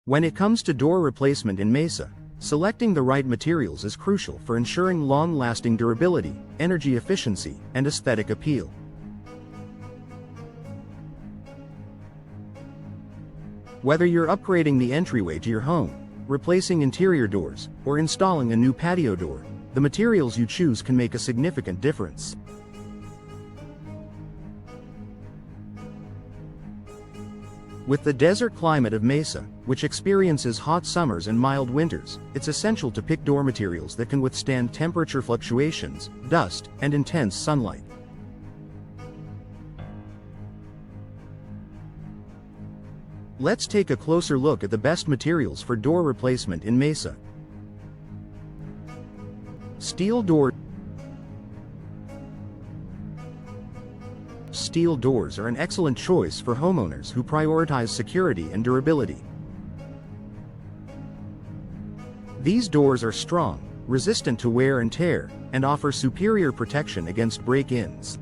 When it comes to door replacement in Mesa, selecting the right materials is crucial for ensuring long-lasting durability, energy efficiency, and aesthetic appeal. Whether you're upgrading the entryway to your home, replacing interior doors, or installing a new patio door, the materials you choose can make a significant difference. With the desert climate of Mesa, which experiences hot summers and mild winters, it's essential to pick door materials that can withstand temperature fluctuations, dust, and intense sunlight. Let's take a closer look at the best materials for door replacement in Mesa. Steel door. Steel doors are an excellent choice for homeowners who prioritize security and durability. These doors are strong, resistant to wear and tear, and offer superior protection against break-ins.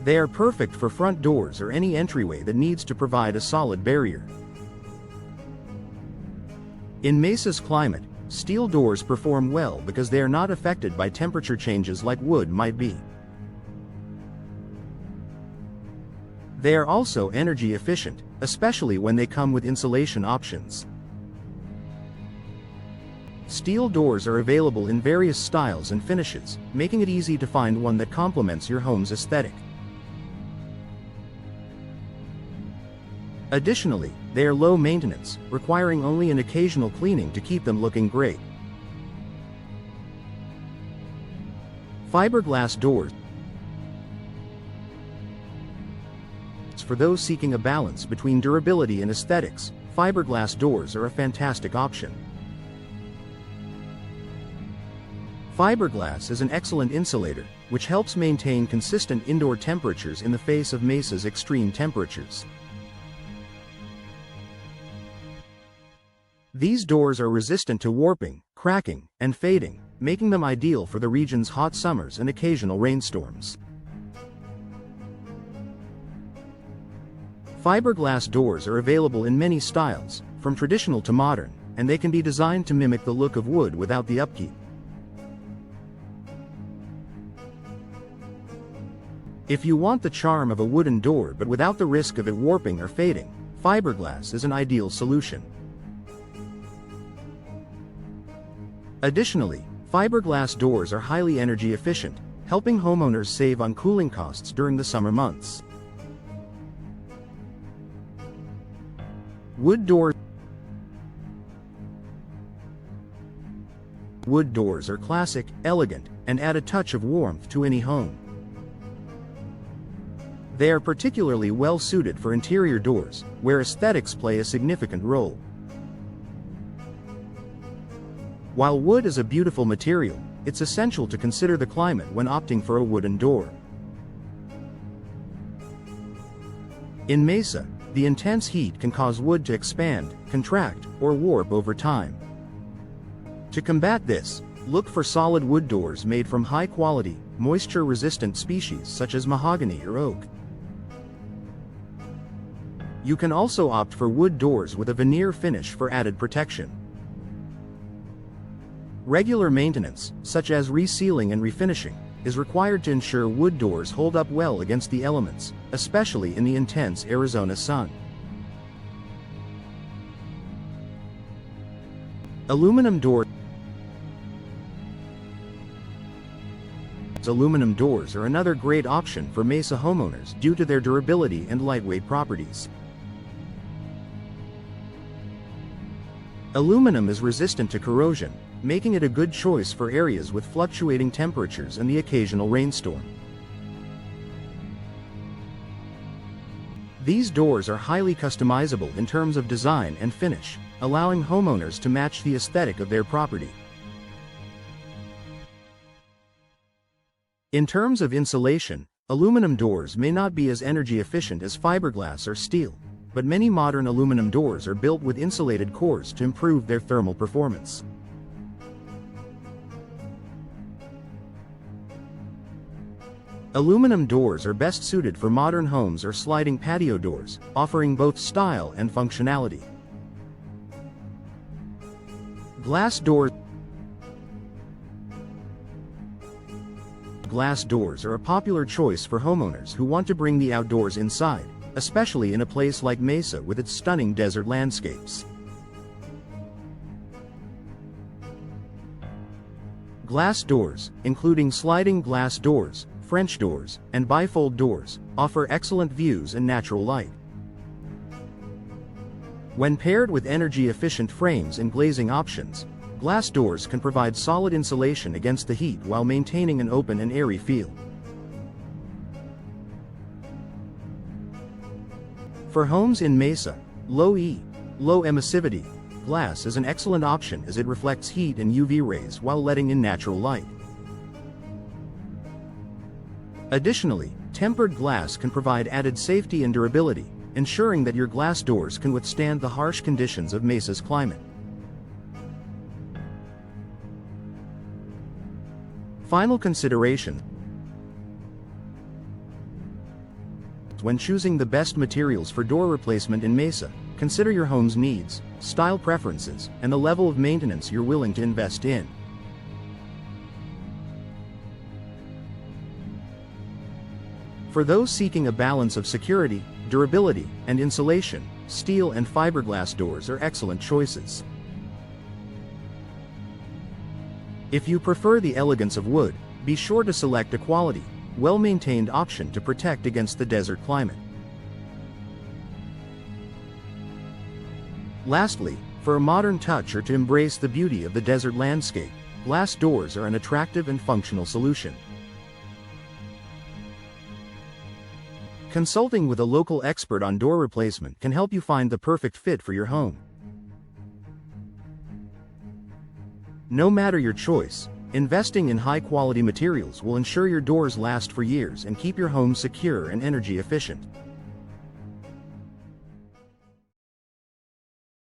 They are perfect for front doors or any entryway that needs to provide a solid barrier. In Mesa's climate, steel doors perform well because they are not affected by temperature changes like wood might be. They are also energy efficient, especially when they come with insulation options. Steel doors are available in various styles and finishes, making it easy to find one that complements your home's aesthetic. Additionally, they are low maintenance, requiring only an occasional cleaning to keep them looking great. Fiberglass doors. For those seeking a balance between durability and aesthetics, fiberglass doors are a fantastic option. Fiberglass is an excellent insulator, which helps maintain consistent indoor temperatures in the face of Mesa's extreme temperatures. These doors are resistant to warping, cracking, and fading, making them ideal for the region's hot summers and occasional rainstorms. Fiberglass doors are available in many styles, from traditional to modern, and they can be designed to mimic the look of wood without the upkeep. If you want the charm of a wooden door but without the risk of it warping or fading, fiberglass is an ideal solution. Additionally, fiberglass doors are highly energy efficient, helping homeowners save on cooling costs during the summer months. Wood doors. Wood doors are classic, elegant, and add a touch of warmth to any home. They are particularly well suited for interior doors, where aesthetics play a significant role. While wood is a beautiful material, it's essential to consider the climate when opting for a wooden door. In Mesa, the intense heat can cause wood to expand, contract, or warp over time. To combat this, look for solid wood doors made from high-quality, moisture-resistant species such as mahogany or oak. You can also opt for wood doors with a veneer finish for added protection. Regular maintenance, such as resealing and refinishing, is required to ensure wood doors hold up well against the elements, especially in the intense Arizona sun. Aluminum doors. Aluminum doors are another great option for Mesa homeowners due to their durability and lightweight properties. Aluminum is resistant to corrosion, making it a good choice for areas with fluctuating temperatures and the occasional rainstorm. These doors are highly customizable in terms of design and finish, allowing homeowners to match the aesthetic of their property. In terms of insulation, aluminum doors may not be as energy efficient as fiberglass or steel, but many modern aluminum doors are built with insulated cores to improve their thermal performance. Aluminum doors are best suited for modern homes or sliding patio doors, offering both style and functionality. Glass doors. Glass doors are a popular choice for homeowners who want to bring the outdoors inside, especially in a place like Mesa with its stunning desert landscapes. Glass doors, including sliding glass doors, French doors, and bifold doors, offer excellent views and natural light. When paired with energy-efficient frames and glazing options, glass doors can provide solid insulation against the heat while maintaining an open and airy feel. For homes in Mesa, low emissivity glass is an excellent option as it reflects heat and UV rays while letting in natural light. Additionally, tempered glass can provide added safety and durability, ensuring that your glass doors can withstand the harsh conditions of Mesa's climate. Final consideration: when choosing the best materials for door replacement in Mesa, consider your home's needs, style preferences, and the level of maintenance you're willing to invest in. For those seeking a balance of security, durability, and insulation, steel and fiberglass doors are excellent choices. If you prefer the elegance of wood, be sure to select a quality, well-maintained option to protect against the desert climate. Lastly, for a modern touch or to embrace the beauty of the desert landscape, glass doors are an attractive and functional solution. Consulting with a local expert on door replacement can help you find the perfect fit for your home. No matter your choice, investing in high-quality materials will ensure your doors last for years and keep your home secure and energy efficient.